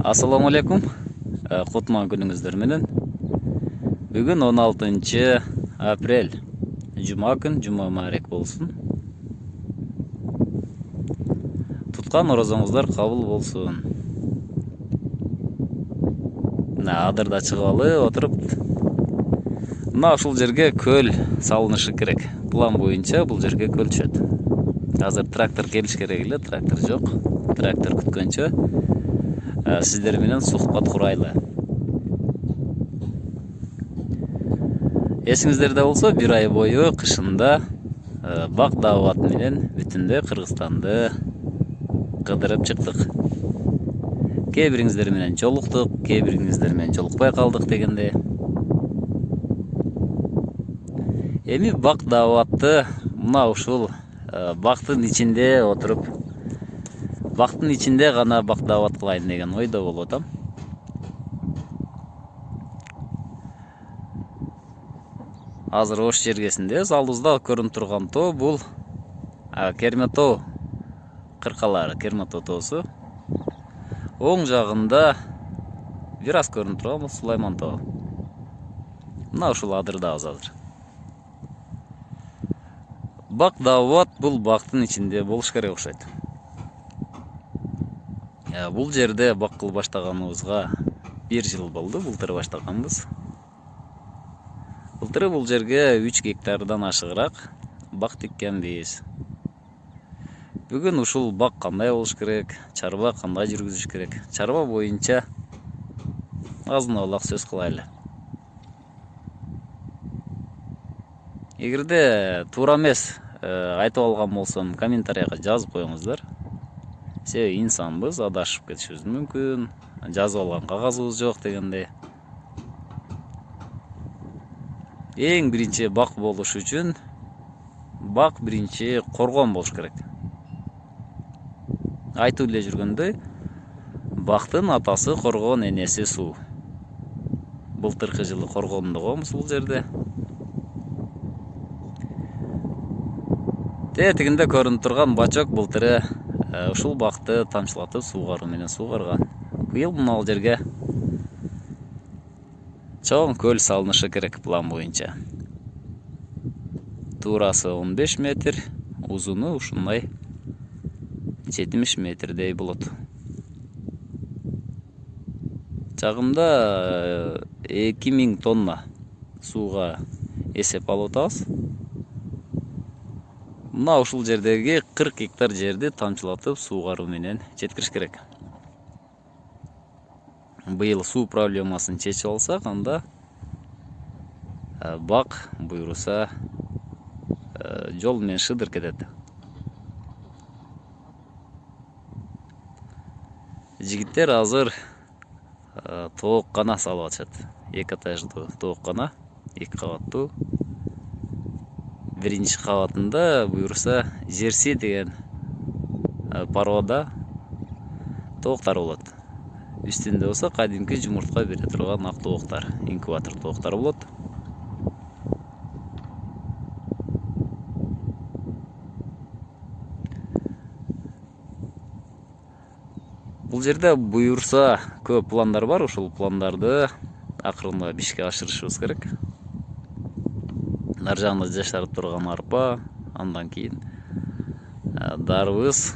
Ассаламу алейкум. Кутман күнүңүздөр менен. Бүгүн 16 апрель. Жума күн, жума маарек болсун. Туткан орозоңуздар кабыл болсун. Адырда чыгалы отуруп. Мына ушул жерге көл салынышы керек. План боюнча бул жерге көл түшөт. Азыр трактор келиш керек эле, трактор жок. Трактор күткөнчө сиздер менен сухбат курайлы. Эсиңиздерде болсо, бир ай бою кышында бак даават менен бүтүндөй Кыргызстанды кыдырып чыктык. Кээ бириңиздер менен жолуктук, кээ бириңиздер менен жолукпай калдык дегенде. Эми бак дааватты мына ушул бактын ичинде отуруп, бактын ичинде гана бак даават кылайын деген ойдо болуп атам. Азыр Ош жергесинде залыбызда көрүнүп турган тоо бул Керме тоо кыркалары, Керме тоо тоосу. Оң жагында бир аз көрүнүп турган бул Сулайман тоо. Мына ушул адырдабыз азыр. Бак даават бул бактын ичинде болуш керек окшойт. Бул жерде бак кылып баштаганыбызга 1 жыл болду, былтыр баштаганбыз. Былтыр бул жерге 3 гектардан ашыгыраак бак тиккенбиз. Бүгүн ушул бак кандай болуш керек, чарба кандай жүргүзүш керек, чарба боюнча азын-аулак сөз кылайлы. Эгерде туура эмес айтып алган болсом, комментарийга жазып коюңуздар. Себеби инсанбыз, адашып кетишибиз мүмкүн, жазып алган кагазыбыз жок дегенде. Эң биринчи бак болуш үчүн бак биринчи коргон болуш керек. Айтып эле жүргөндөй, бактын атасы коргон, энеси суу. Былтыркы жылы коргондогонбуз бул жерде. Тегинде көрүнүп турган бачок былтыры ушул бакты тамчылатып суугаруу менен суугарган. Быйыл мына жерге чоң көл салынышы керек план боюнча. Туурасы 15 метр, узуну ушундай 70 метрдей болот. Жагында 2000 тонна сууга эсеп алып атабыз. Мына ушул жердеги 40 гектар жерди тамчылатып суугаруу менен жеткириш керек. Быйыл суу проблемасын чечип алсак, анда бак буйруса жол менен шыдыр кетет. Жигиттер азыр тооккана салып атышат. 2 этаждуу тооккана, 2 кабаттуу. Биринчи кабатында буйруса жерси деген порода тооктар болот. Үстүндө болсо кадимки жумуртка бере турган ак тооктар, инкубатор тооктар болот. Бул жерде буйруса көп пландар бар, ушул пландарды акырында ишке ашырышыбыз керек. Нар жагында жашарып турган арпа, андан кийин дарыбыз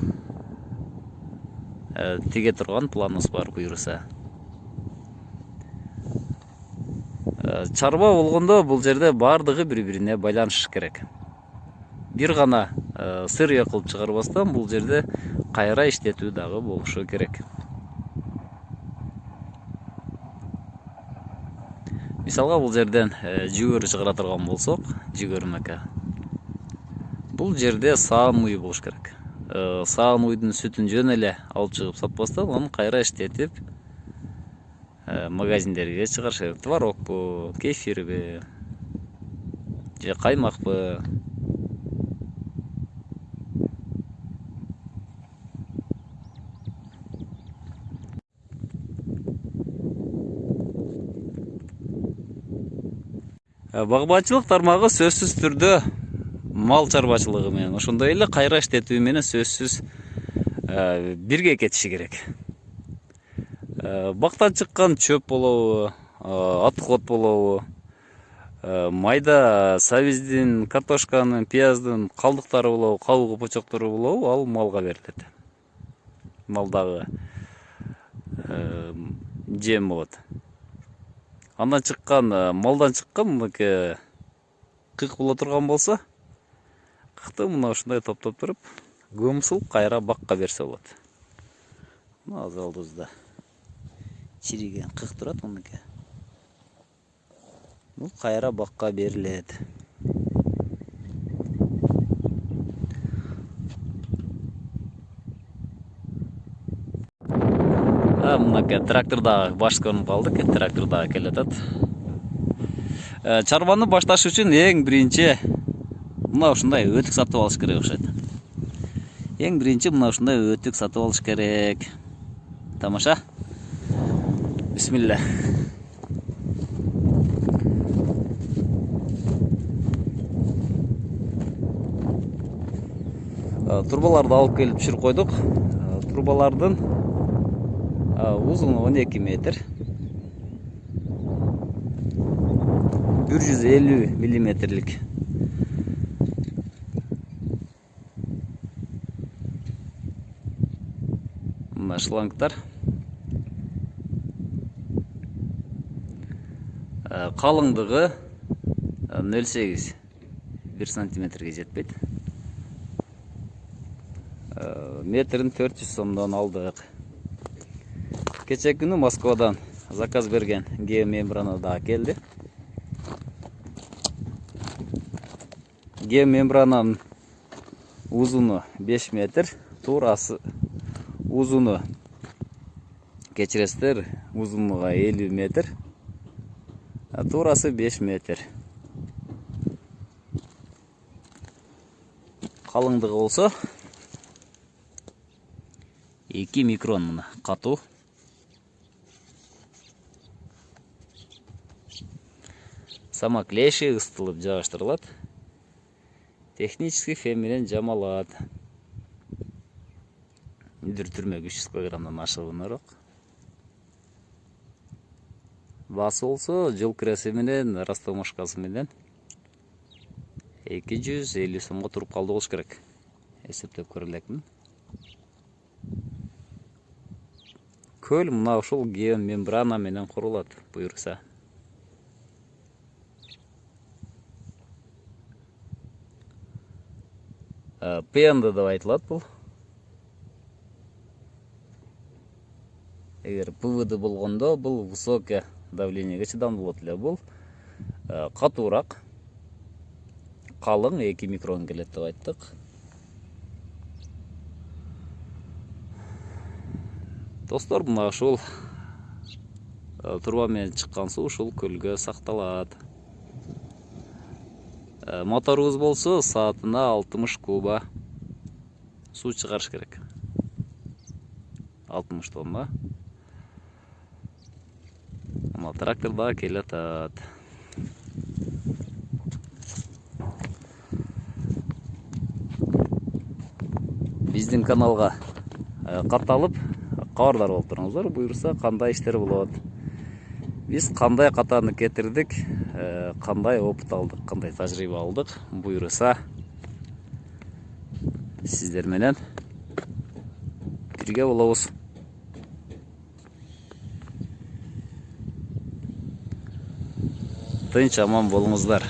тиге турган планыбыз бар буйруса. Чарба болгондо бул жерде бардыгы бири-бирине байланышы керек. Бир гана сырье кылып чыгарбастан бул жерде кайра иштетүү дагы болушу керек. Мисалга бул жерден жүгөрү чыгара турган болсок, жүгөрү мека. Бул жерде саан уй болуш керек. Саан уйдун сүтүн жөн эле алып чыгып сатпастан, аны кайра иштетип магазиндерге чыгарыш керек. Творогпу, кефирби, же каймакпы. Багбанчылык тармагы сөзсүз түрдө мал чарбачылыгы менен, ошондой эле кайра иштетүү менен сөзсүз бирге кетиши керек. Бактан чыккан чөп болобу, отход болобу, майда сабиздин, картошканын, пияздын калдыктары болобу, кабыгы почоктору болобу, ал малга берилет. Малдагы жем болот. Андан чыккан, малдан чыккан мынакей кык боло турган болсо, кыкты мына ушундай топтоп туруп, көмсүлүп кайра бакка берсе болот. Мына залдыбызда чириген кык турат мынакей. Бул кайра бакка берилет. Мынакей трактордагы баш көрүнүп калдык. Трактор дагы келатат. Чарбаны башташ үчүн эң биринчи мына ушундай өтүк сатып алыш керек окшойт. Эң биринчи мына ушундай өтүк сатып алыш керек. Тамаша. Бисмилла. Турбаларды алып келип түшүрүп койдук. Турбалардын узуну 12 метр. 150 миллиметрлик. Мына шлангтар. Калыңдыгы 0,8 1 сантиметрге жетпейт. Метрин 400 сомдон алдык. Кече күнү Москвадан заказ берген геомембрана да келди. Геомембрананын узуну 5 метр, туурасы узуну кечиресиздер, узунлугу 50 метр, туурасы 5 метр. Калыңдыгы болсо 2 микрон мына катуу. Самоклейший ыстылып жабыштырылат. Технический фен менен жамалат. Дүртүрмө 300 килограммдан ашыгыныраак. Басы болсо жыл киресе менен, растамашкасы менен 250 сомго туруп калды болуш керек. Эсептеп көрө элекмин. Көл мына ушул геомембрана менен курулат, буюрса. ПНД деп айтылат бул. Эгер ПВД болгондо бул высокое давлениеге чыдамдуу болот эле. Бул катуураак, калың 2 микрон келет деп айттык. Достор, мына ушул турба менен чыккан суу ушул көлгө сакталат. Моторубуз болсо саатына 60 куба суу чыгарыш керек. 60 тонна. Мына трактор да келатат. Биздин каналга катталып, кабардар болуп туруңуздар. Буюрса кандай иштер болот. Биз кандай катаны кетирдик, кандай опыт алдык, кандай тажрыйба алдык. Буюрса сиздер менен бирге болобуз. Тынч аман болуңуздар.